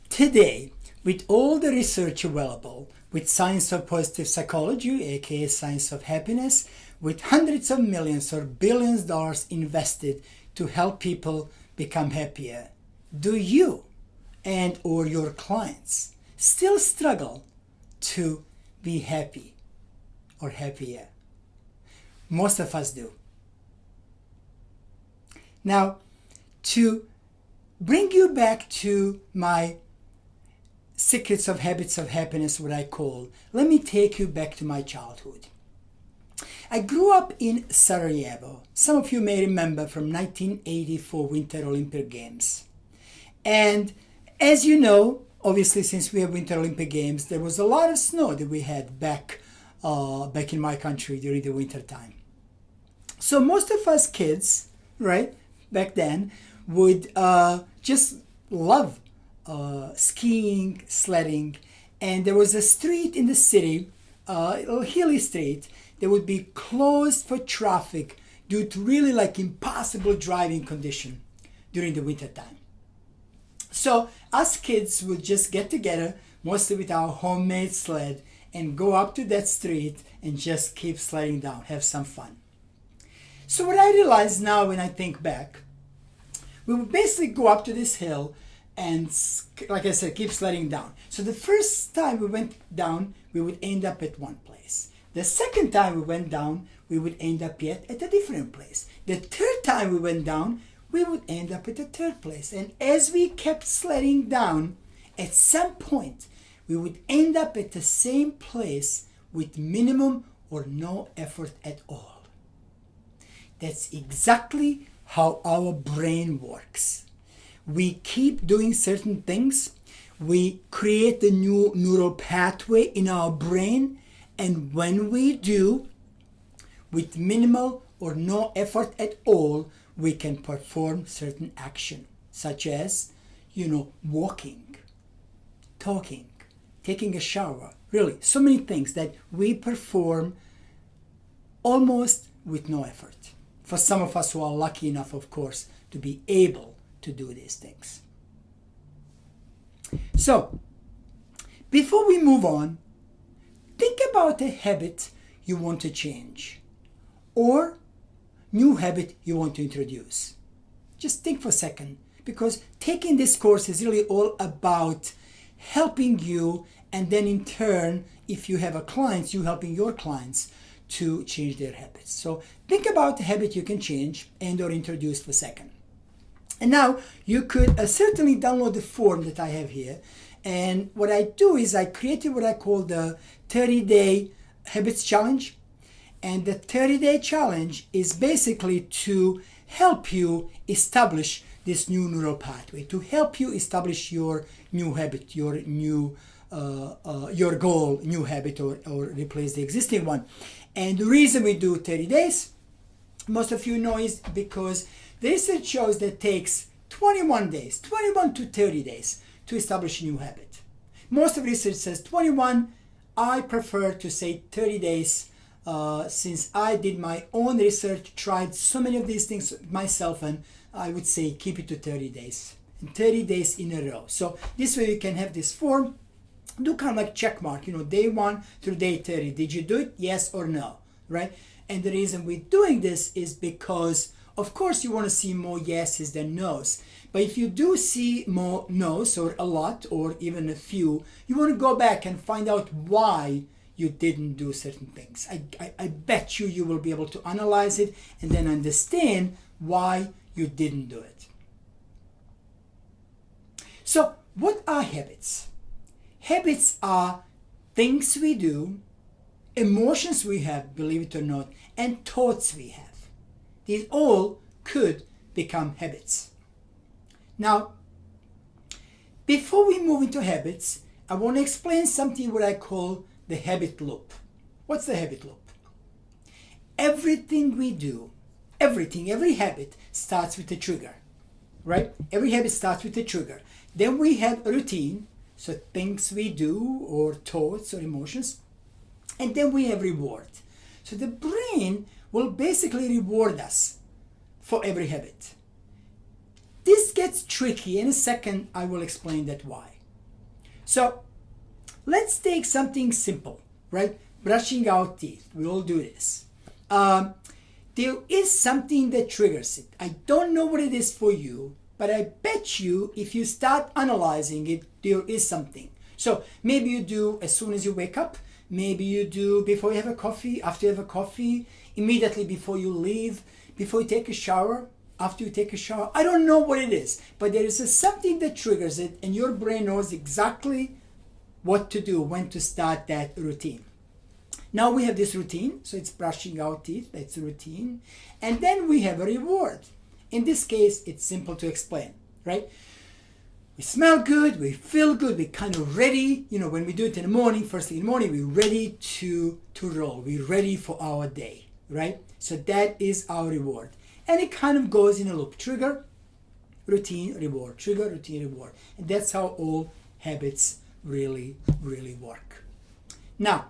Today, with all the research available, with science of positive psychology, aka science of happiness, with hundreds of millions or billions of dollars invested to help people become happier, do you and or your clients still struggle to be happy or happier? Most of us do. Now, to bring you back to my secrets of habits of happiness, what I call, let me take you back to my childhood. I grew up in Sarajevo. Some of you may remember from 1984 Winter Olympic Games. And as you know, obviously since we have Winter Olympic Games, there was a lot of snow that we had back in my country during the winter time. So most of us kids, right, back then, would just love skiing, sledding, and there was a street in the city, a hilly street, that would be closed for traffic due to really impossible driving condition during the winter time. So us kids would just get together, mostly with our homemade sled, and go up to that street and just keep sledding down, have some fun. So what I realize now when I think back, we would basically go up to this hill and, like I said, keep sledding down. So the first time we went down, we would end up at one place. The second time we went down, we would end up yet at a different place. The third time we went down, we would end up at the third place. And as we kept sledding down, at some point, we would end up at the same place with minimum or no effort at all. That's exactly how our brain works. We keep doing certain things. We create a new neural pathway in our brain. And when we do, with minimal or no effort at all, we can perform certain action, such as, walking, talking, taking a shower, really, so many things that we perform almost with no effort. For some of us who are lucky enough, of course, to be able to do these things. So, before we move on, think about a habit you want to change or new habit you want to introduce. Just think for a second, because taking this course is really all about helping you, and then in turn, if you have a client, you helping your clients to change their habits. So think about the habit you can change and or introduce for a second. And now you could certainly download the form that I have here. And what I do is I created what I call the 30-day habits challenge. And the 30-day challenge is basically to help you establish this new neural pathway, to help you establish your new habit, your goal, new habit, or replace the existing one. And the reason we do 30 days, most of you know, is because the research shows that it takes 21 to 30 days to establish a new habit. Most of the research says 21. I prefer to say 30 days since I did my own research, tried so many of these things myself, and I would say keep it to 30 days. And 30 days in a row. So this way you can have this form. Do kind of like check mark, day 1 through day 30. Did you do it? Yes or no, right? And the reason we're doing this is because, of course, you want to see more yeses than nos. But if you do see more nos, or a lot, or even a few, you want to go back and find out why you didn't do certain things. I bet you will be able to analyze it and then understand why you didn't do it. So, what are habits? Habits are things we do, emotions we have, believe it or not, and thoughts we have. These all could become habits. Now, before we move into habits, I want to explain something what I call the habit loop. What's the habit loop? Everything we do, every habit starts with a trigger, right? Every habit starts with a trigger. Then we have a routine, so things we do or thoughts or emotions. And then we have reward. So the brain will basically reward us for every habit. this gets tricky. In a second, I will explain that why. So let's take something simple, right? Brushing our teeth. We all do this. There is something that triggers it. I don't know what it is for you, but I bet you if you start analyzing it, there is something. So maybe you do as soon as you wake up. Maybe you do before you have a coffee, after you have a coffee, immediately before you leave, before you take a shower, after you take a shower. I don't know what it is, but there is something that triggers it, and your brain knows exactly what to do, when to start that routine. Now we have this routine, so it's brushing our teeth, that's a routine. And then we have a reward. In this case, it's simple to explain, right? We smell good, we feel good, we're kind of ready. You know, when we do it in the morning, first thing in the morning, we're ready to roll. We're ready for our day, right? So that is our reward. And it kind of goes in a loop. Trigger, routine, reward. Trigger, routine, reward. And that's how all habits really, really work. Now,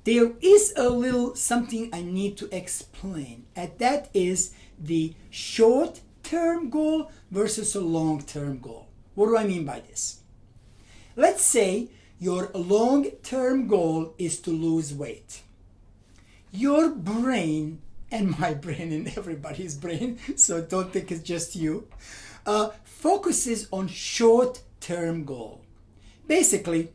there is a little something I need to explain, and that is the short-term goal versus a long-term goal. What do I mean by this? Let's say your long-term goal is to lose weight. Your brain, and my brain and everybody's brain, so don't think it's just you, focuses on short-term goal. Basically,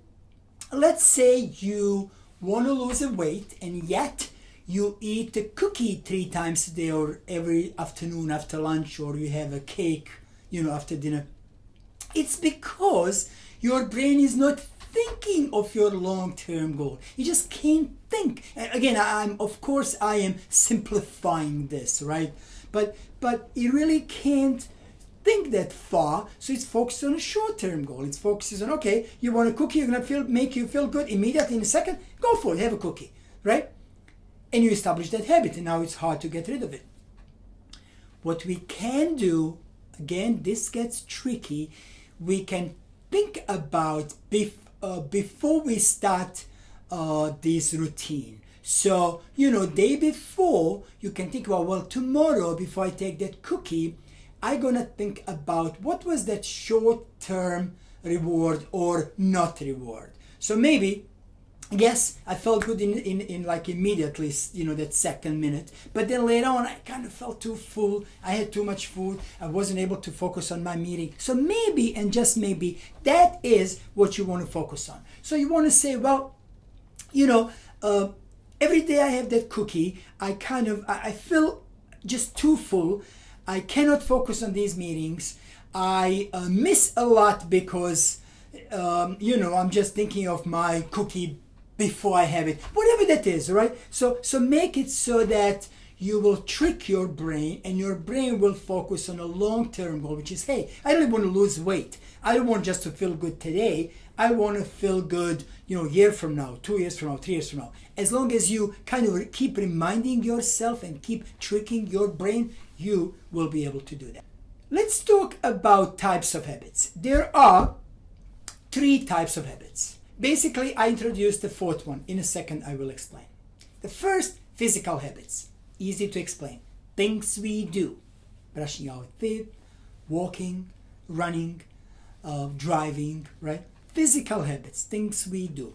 let's say you want to lose a weight and yet you eat a cookie 3 times a day or every afternoon after lunch, or you have a cake, you know, after dinner. It's because your brain is not thinking of your long-term goal. You just can't think. And again, of course I am simplifying this, right? But it really can't think that far, so it's focused on a short-term goal. It focuses on, okay, you want a cookie, you're gonna make you feel good immediately in a second, go for it, have a cookie, right? And you establish that habit, and now it's hard to get rid of it. What we can do, again, this gets tricky, we can think about before we start this routine. So, you know, day before, you can think about, well, tomorrow before I take that cookie, I'm gonna think about what was that short-term reward or not reward. So maybe, yes, I felt good in like immediately, you know, that second minute, but then later on I kind of felt too full, I had too much food, I wasn't able to focus on my meeting. So maybe, and just maybe, that is what you want to focus on. So you want to say, well, you know, every day I have that cookie, I feel just too full, I cannot focus on these meetings, I miss a lot because, you know, I'm just thinking of my cookie before I have it, whatever that is, right? So make it so that you will trick your brain, and your brain will focus on a long-term goal, which is, hey, I don't want to lose weight. I don't want just to feel good today. I want to feel good, you know, a year from now, 2 years from now, 3 years from now. As long as you kind of keep reminding yourself and keep tricking your brain, you will be able to do that. Let's talk about types of habits. There are 3 types of habits. Basically, I introduced the 4th one. In a second, I will explain. The first, physical habits. Easy to explain. Things we do. Brushing our teeth, walking, running, driving, right? Physical habits, things we do.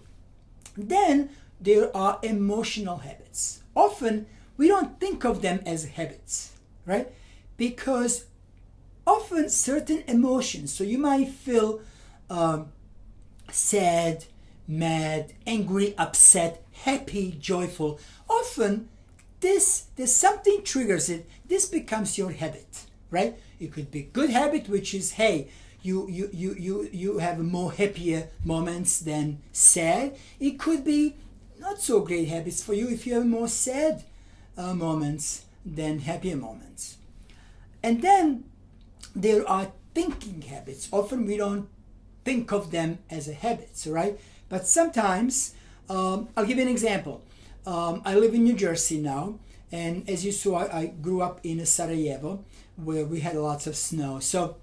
Then there are emotional habits. Often, we don't think of them as habits, right? Because often certain emotions, so you might feel sad, mad, angry, upset, happy, joyful. Often there's something triggers it. This becomes your habit, right? It could be good habit, which is, hey, you have more happier moments than sad. It could be not so great habits for you if you have more sad moments than happier moments. And then there are thinking habits. Often we don't think of them as a habits, right? But sometimes, I'll give you an example. I live in New Jersey now, and as you saw, I grew up in Sarajevo, where we had lots of snow. So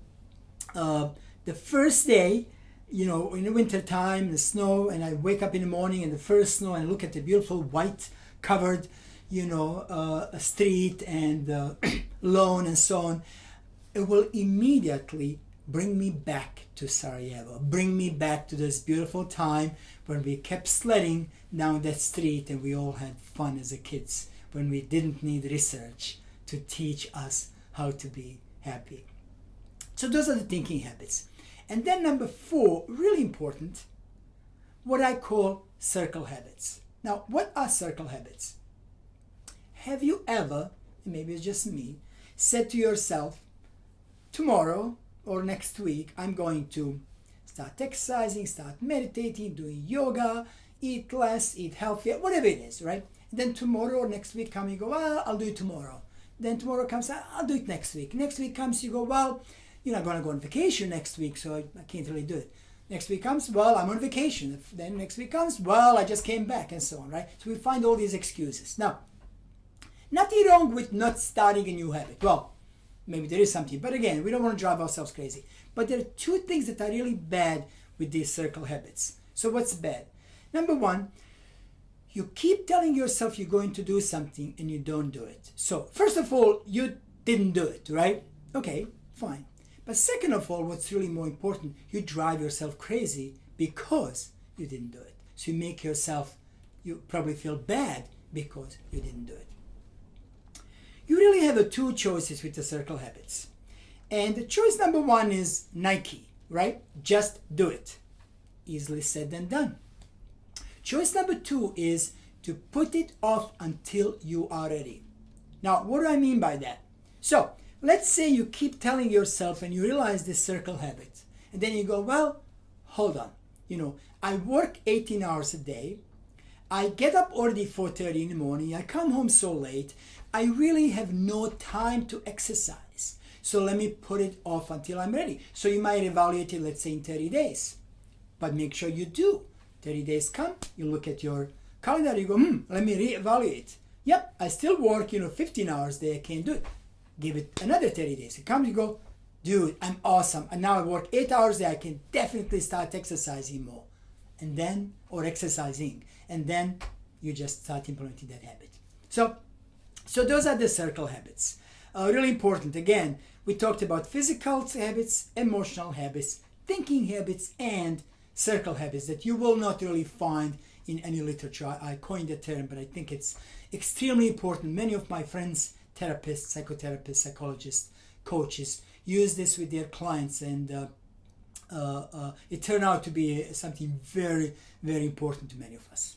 the first day, you know, in the winter time, the snow, and I wake up in the morning and the first snow, and look at the beautiful white covered, you know, street and lawn and so on. it will immediately bring me back to Sarajevo, bring me back to this beautiful time when we kept sledding down that street and we all had fun as a kids, when we didn't need research to teach us how to be happy. So those are the thinking habits. And then number 4, really important, what I call circle habits. Now, what are circle habits? Have you ever, and maybe it's just me, said to yourself, tomorrow or next week, I'm going to start exercising, start meditating, doing yoga, eat less, eat healthier, whatever it is, right? And then tomorrow or next week comes, you go, well, I'll do it tomorrow. Then tomorrow comes, I'll do it next week. Next week comes, you go, well, you're not going to go on vacation next week, so I can't really do it. Next week comes, well, I'm on vacation. Then next week comes, well, I just came back, and so on, right? So we find all these excuses. Now, nothing wrong with not starting a new habit. Well, maybe there is something, but again, we don't want to drive ourselves crazy. But there are 2 things that are really bad with these circle habits. So what's bad? Number 1, you keep telling yourself you're going to do something and you don't do it. So first of all, you didn't do it, right? Okay, fine. But second of all, what's really more important, you drive yourself crazy because you didn't do it. So you make yourself, you probably feel bad because you didn't do it. You really have 2 choices with the circle habits. And the choice number 1 is Nike, right? Just do it. Easily said than done. Choice number 2 is to put it off until you are ready. Now, what do I mean by that? So, let's say you keep telling yourself and you realize this circle habit. And then you go, well, hold on. I work 18 hours a day. I get up already 4:30 in the morning. I come home so late. I really have no time to exercise. So let me put it off until I'm ready. So you might evaluate it, let's say, in 30 days. But make sure you do. 30 days come, you look at your calendar, you go, let me reevaluate. Yep, I still work, 15 hours a day, I can't do it. Give it another 30 days. It comes, you go, dude, I'm awesome. And now I work 8 hours a day, I can definitely start exercising more. And then, or exercising. And then you just start implementing that habit. So those are the circle habits. Really important. Again, we talked about physical habits, emotional habits, thinking habits, and circle habits that you will not really find in any literature. I coined the term, but I think it's extremely important. Many of my friends, therapists, psychotherapists, psychologists, coaches, use this with their clients, and it turned out to be something very, very important to many of us.